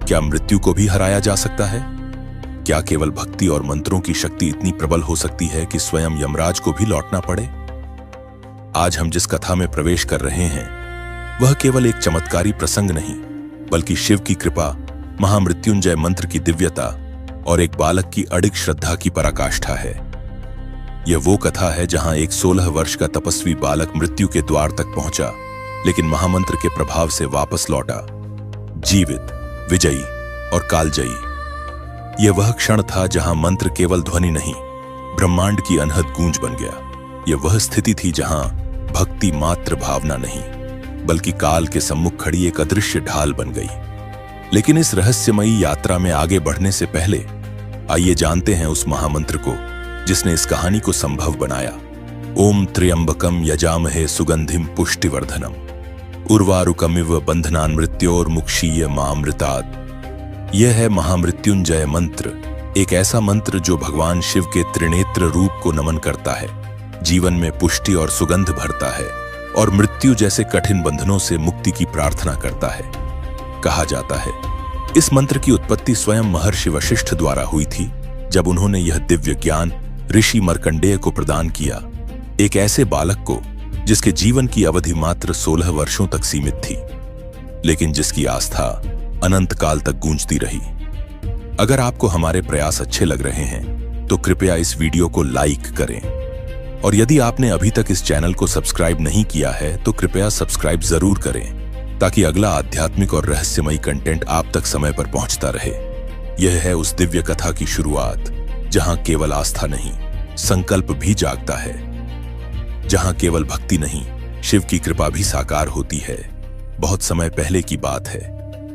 क्या मृत्यु को भी हराया जा सकता है? क्या केवल भक्ति और मंत्रों की शक्ति इतनी प्रबल हो सकती है कि स्वयं यमराज को भी लौटना पड़े? आज हम जिस कथा में प्रवेश कर रहे हैं वह केवल एक चमत्कारी प्रसंग नहीं, बल्कि शिव की कृपा, महामृत्युंजय मंत्र की दिव्यता और एक बालक की अडिग श्रद्धा की पराकाष्ठा है। यह वो कथा है जहां एक 16 वर्ष का तपस्वी बालक मृत्यु के द्वार तक पहुंचा, लेकिन महामंत्र के प्रभाव से वापस लौटा, जीवित, विजयी और कालजयी। यह वह क्षण था जहां मंत्र केवल ध्वनि नहीं, ब्रह्मांड की अनहद गूंज बन गया। यह वह स्थिति थी जहां भक्ति मात्र भावना नहीं, बल्कि काल के सम्मुख खड़ी एक अदृश्य ढाल बन गई। लेकिन इस रहस्यमयी यात्रा में आगे बढ़ने से पहले आइए जानते हैं उस महामंत्र को जिसने इस कहानी को संभव बनाया। ओम त्र्यंबकम यजामहे सुगंधिम पुष्टिवर्धनम उर्वारुकमिव बंधनान मृत्योर्मुक्षीय मामृतात्। यह है महामृत्युंजय मंत्र, एक ऐसा मंत्र जो भगवान शिव के त्रिनेत्र रूप को नमन करता है, जीवन में पुष्टि और सुगंध भरता है और मृत्यु जैसे कठिन बंधनों से मुक्ति की प्रार्थना करता है। कहा जाता है इस मंत्र की उत्पत्ति स्वयं महर्षि वशिष्ठ द्वारा हुई थी, जब उन्होंने यह दिव्य ज्ञान ऋषि मार्कंडेय को प्रदान किया, एक ऐसे बालक को जिसके जीवन की अवधि मात्र 16 वर्षों तक सीमित थी, लेकिन जिसकी आस्था अनंत काल तक गूंजती रही। अगर आपको हमारे प्रयास अच्छे लग रहे हैं तो कृपया इस वीडियो को लाइक करें, और यदि आपने अभी तक इस चैनल को सब्सक्राइब नहीं किया है तो कृपया सब्सक्राइब जरूर करें, ताकि अगला आध्यात्मिक और रहस्यमयी कंटेंट आप तक समय पर पहुंचता रहे। यह है उस दिव्य कथा की शुरुआत जहां केवल आस्था नहीं, संकल्प भी जागता है, जहां केवल भक्ति नहीं, शिव की कृपा भी साकार होती है। बहुत समय पहले की बात है।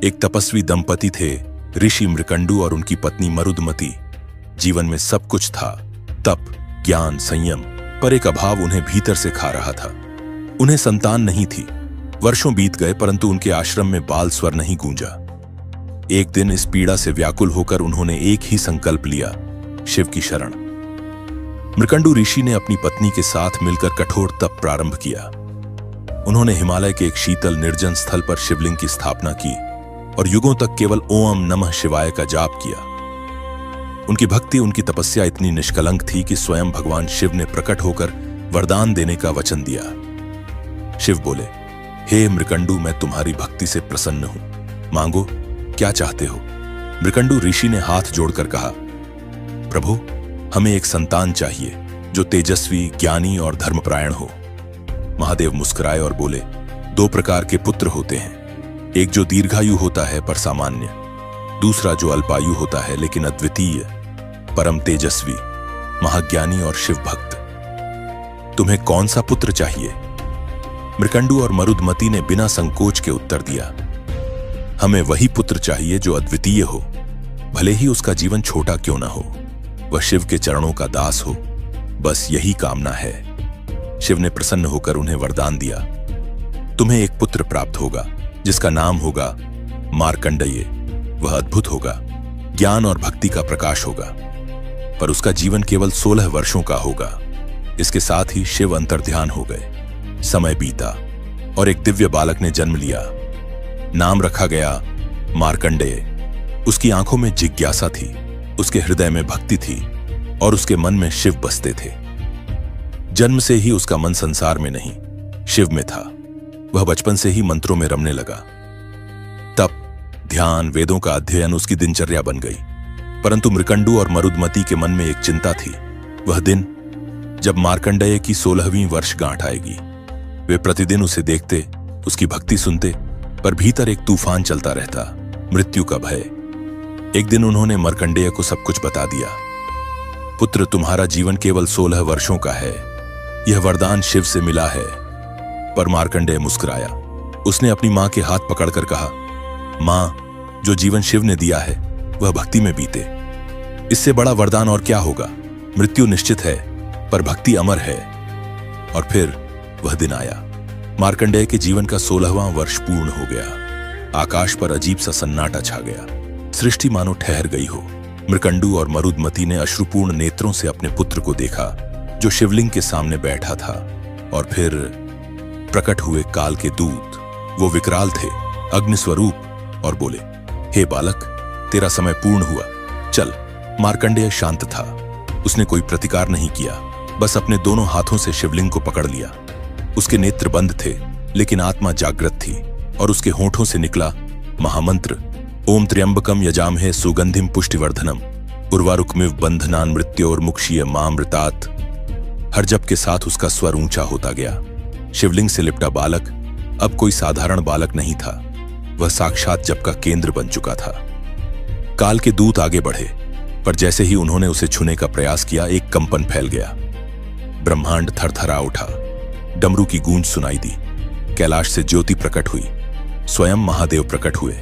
एक तपस्वी दंपति थे, ऋषि मृकंडु और उनकी पत्नी मरुदमती। जीवन में सब कुछ था, तप, ज्ञान, संयम, पर एक अभाव उन्हें भीतर से खा रहा था। उन्हें संतान नहीं थी। वर्षों बीत गए परंतु उनके आश्रम में बाल स्वर नहीं गूंजा। एक दिन इस पीड़ा से व्याकुल होकर उन्होंने एक ही संकल्प लिया, शिव की शरण। मृकंडु ऋषि ने अपनी पत्नी के साथ मिलकर कठोर तप प्रारंभ किया। उन्होंने हिमालय के एक शीतल निर्जन स्थल पर शिवलिंग की स्थापना की और युगों तक केवल ओम नमः शिवाय का जाप किया। उनकी भक्ति, उनकी तपस्या इतनी निष्कलंक थी कि स्वयं भगवान शिव ने प्रकट होकर वरदान देने का वचन दिया। शिव बोले, हे मृकंडु, मैं तुम्हारी भक्ति से प्रसन्न हूं, मांगो क्या चाहते हो। मृकंडु ऋषि ने हाथ जोड़कर कहा, प्रभु, हमें एक संतान चाहिए जो तेजस्वी, ज्ञानी और धर्मपरायण हो। महादेव मुस्कुराए और बोले, 2 प्रकार के पुत्र होते हैं, एक जो दीर्घायु होता है पर सामान्य, दूसरा जो अल्पायु होता है लेकिन अद्वितीय, परम तेजस्वी, महाज्ञानी और शिव भक्त। तुम्हें कौन सा पुत्र चाहिए? मृकंडु और मरुदमती ने बिना संकोच के उत्तर दिया, हमें वही पुत्र चाहिए जो अद्वितीय हो, भले ही उसका जीवन छोटा क्यों ना हो, वह शिव के चरणों का दास हो, बस यही कामना है। शिव ने प्रसन्न होकर उन्हें वरदान दिया, तुम्हें एक पुत्र प्राप्त होगा जिसका नाम होगा मार्कंडेय। वह अद्भुत होगा, ज्ञान और भक्ति का प्रकाश होगा, पर उसका जीवन केवल 16 वर्षों का होगा। इसके साथ ही शिव अंतर्ध्यान हो गए। समय बीता और एक दिव्य बालक ने जन्म लिया। नाम रखा गया मार्कंडेय। उसकी आंखों में जिज्ञासा थी, उसके हृदय में भक्ति थी और उसके मन में शिव बसते थे। जन्म से ही उसका मन संसार में नहीं, शिव में था। वह बचपन से ही मंत्रों में रमने लगा। तप, ध्यान, वेदों का अध्ययन उसकी दिनचर्या बन गई। परंतु मृकंडु और मरुदमती के मन में एक चिंता थी, वह दिन जब मार्कंडेय की 16वीं वर्षगांठ आएगी। वे प्रतिदिन उसे देखते, उसकी भक्ति सुनते, पर भीतर एक तूफान चलता रहता, मृत्यु का भय। एक दिन उन्होंने मार्कंडेय को सब कुछ बता दिया। पुत्र, तुम्हारा जीवन केवल 16 वर्षों का है, यह वरदान शिव से मिला है। पर मार्कंडेय मुस्कुराया। उसने अपनी मां के हाथ पकड़कर कहा, मां, जो जीवन शिव ने दिया है वह भक्ति में बीते, इससे बड़ा वरदान और क्या होगा। मृत्यु निश्चित है पर भक्ति अमर है। और फिर वह दिन आया। मार्कंडेय के जीवन का 16वां वर्ष पूर्ण हो गया। आकाश पर अजीब सा सन्नाटा छा गया, सृष्टि मानो ठहर गई हो। मृकंडु और मरुदमती ने अश्रुपूर्ण नेत्रों से अपने पुत्र को देखा जो शिवलिंग के सामने बैठा था। और फिर प्रकट हुए काल के दूत। वो विकराल थे, अग्निस्वरूप, और बोले, हे बालक, तेरा समय पूर्ण हुआ, चल। मार्कंडेय शांत था। उसने कोई प्रतिकार नहीं किया, बस अपने दोनों हाथों से शिवलिंग को पकड़ लिया। उसके नेत्र बंद थे, लेकिन आत्मा जागृत थी और उसके होठों से निकला महामंत्र, ओम त्र्यंबकम यजामहे सुगंधिम पुष्टिवर्धनम उर्वारुकमिव बंधनान मृत्योर्मुक्षीय मामृतात्। हर जप के साथ उसका स्वर ऊंचा होता गया। शिवलिंग से लिपटा बालक अब कोई साधारण बालक नहीं था, वह साक्षात जप का केंद्र बन चुका था। काल के दूत आगे बढ़े, पर जैसे ही उन्होंने उसे छूने का प्रयास किया, एक कंपन फैल गया। ब्रह्मांड थरथरा उठा, डमरू की गूंज सुनाई दी, कैलाश से ज्योति प्रकट हुई, स्वयं महादेव प्रकट हुए।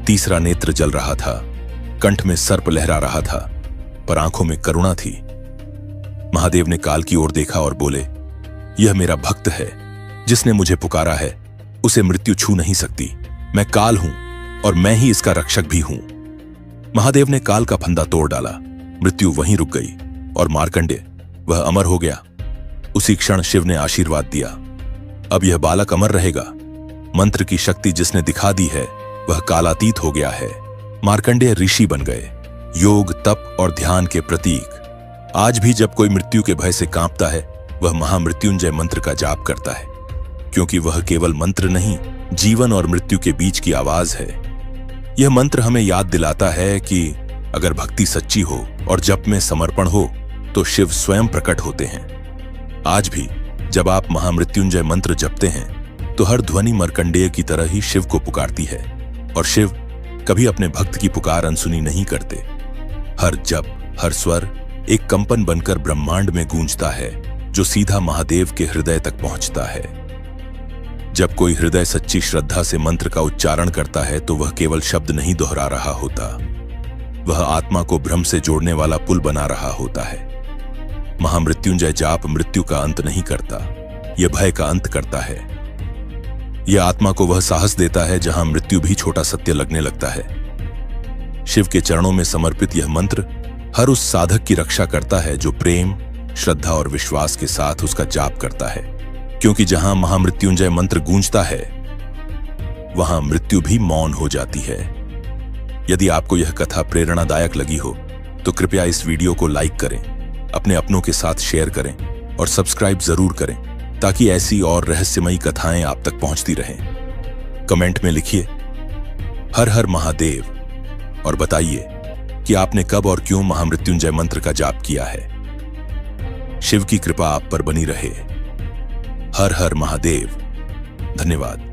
तीसरा नेत्र जल रहा था, कंठ में सर्प लहरा रहा था, पर आंखों में करुणा थी। महादेव ने काल की ओर देखा और बोले, यह मेरा भक्त है, जिसने मुझे पुकारा है, उसे मृत्यु छू नहीं सकती। मैं काल हूं और मैं ही इसका रक्षक भी हूं। महादेव ने काल का फंदा तोड़ डाला, मृत्यु वहीं रुक गई और मार्कंडेय, वह अमर हो गया। उसी क्षण शिव ने आशीर्वाद दिया, अब यह बालक अमर रहेगा। मंत्र की शक्ति जिसने दिखा दी है, वह कालातीत हो गया है। मार्कंडेय ऋषि बन गए, योग, तप और ध्यान के प्रतीक। आज भी जब कोई मृत्यु के भय से कांपता है, वह महामृत्युंजय मंत्र का जाप करता है, क्योंकि वह केवल मंत्र नहीं, जीवन और मृत्यु के बीच की आवाज है। यह मंत्र हमें याद दिलाता है कि अगर भक्ति सच्ची हो और जप में समर्पण हो, तो शिव स्वयं प्रकट होते हैं। आज भी जब आप महामृत्युंजय मंत्र जपते हैं, तो हर ध्वनि मार्कंडेय की तरह ही शिव को पुकारती है, और शिव कभी अपने भक्त की पुकार अनसुनी नहीं करते। हर जप, हर स्वर एक कंपन बनकर ब्रह्मांड में गूंजता है, जो सीधा महादेव के हृदय तक पहुंचता है। जब कोई हृदय सच्ची श्रद्धा से मंत्र का उच्चारण करता है, तो वह केवल शब्द नहीं दोहरा रहा होता, वह आत्मा को ब्रह्म से जोड़ने वाला पुल बना रहा होता है। महामृत्युंजय जाप मृत्यु का अंत नहीं करता, यह भय का अंत करता है। यह आत्मा को वह साहस देता है जहां मृत्यु भी छोटा सत्य लगने लगता है। शिव के चरणों में समर्पित यह मंत्र हर उस साधक की रक्षा करता है जो प्रेम, श्रद्धा और विश्वास के साथ उसका जाप करता है, क्योंकि जहां महामृत्युंजय मंत्र गूंजता है, वहां मृत्यु भी मौन हो जाती है। यदि आपको यह कथा प्रेरणादायक लगी हो, तो कृपया इस वीडियो को लाइक करें, अपने अपनों के साथ शेयर करें और सब्सक्राइब जरूर करें, ताकि ऐसी और रहस्यमयी कथाएं आप तक पहुंचती रहें। कमेंट में लिखिए हर हर महादेव और बताइए कि आपने कब और क्यों महामृत्युंजय मंत्र का जाप किया है। शिव की कृपा आप पर बनी रहे। हर हर महादेव। धन्यवाद।